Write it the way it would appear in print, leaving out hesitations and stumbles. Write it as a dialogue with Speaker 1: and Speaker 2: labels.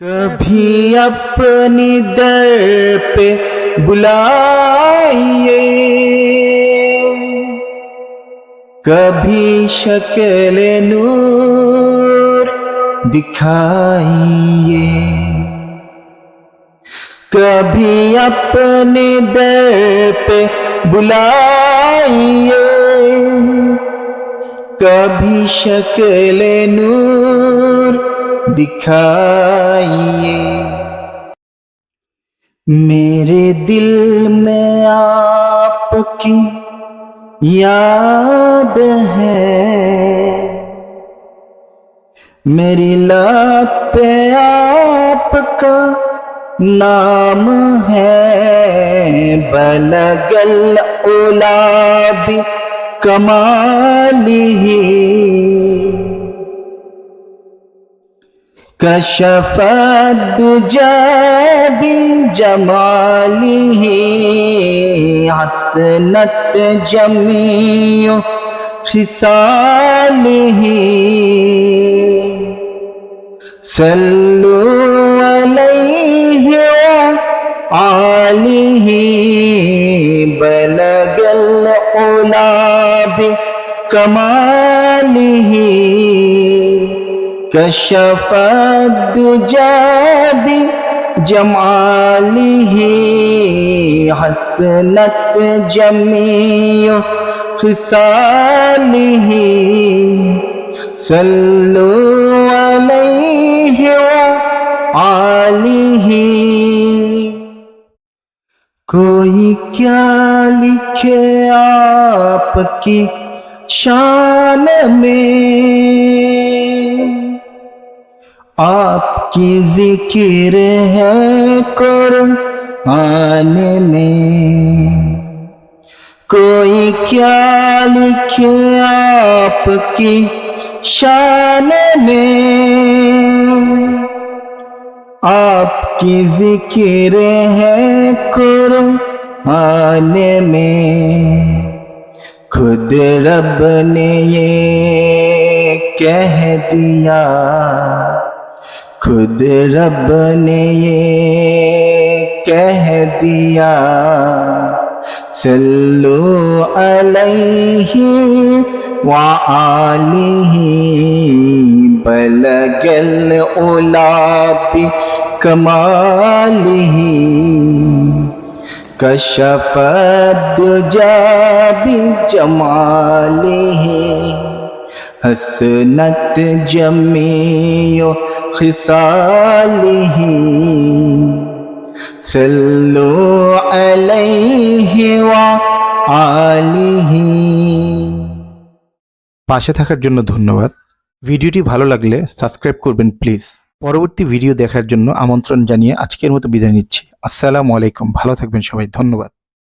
Speaker 1: कभी अपनी दर पे बुलाइए, कभी शक्ल नूर दिखाइए। कभी अपने दर पे बुलाइए, कभी शक्ल नूर दिखाइए। मेरे दिल में आपकी याद है, मेरी लात पे आपका नाम है। बलगल उला भी कमालिही, कशफत दुजा भी जमालिही। हसनत जमीयो खिसालिही, सल्लु अलैहि व आलिही। बलगल उला भी कमालिही, कशफत दुजा भी जमालिही। हसनत जमीयो खिसालिही, सल्लु अलैहि व आलिही। कोई क्या लिखे आपकी शान में, आपकी जिक्र है कुरान में। कोई क्या लिखे आपकी शान में, आपकी जिक्र है कुरान में। खुद रब ने ये कह दिया, खुद रब ने ये कह दिया। सल्लु अलैहि व आलिही, बलगल उला भी कमालिही। कशफत दुजा भी जमालिही, हसनत जमीयो खिसालिही। सल्लु अलैहि व आलिही।
Speaker 2: পাশে থাকার জন্য ধন্যবাদ। ভিডিওটি ভালো লাগলে সাবস্ক্রাইব করবেন প্লিজ। পরবর্তী ভিডিও দেখার জন্য আমন্ত্রণ জানিয়ে আজকের মতো বিদায় নিচ্ছি। আসসালামু আলাইকুম। ভালো থাকবেন সবাই। ধন্যবাদ।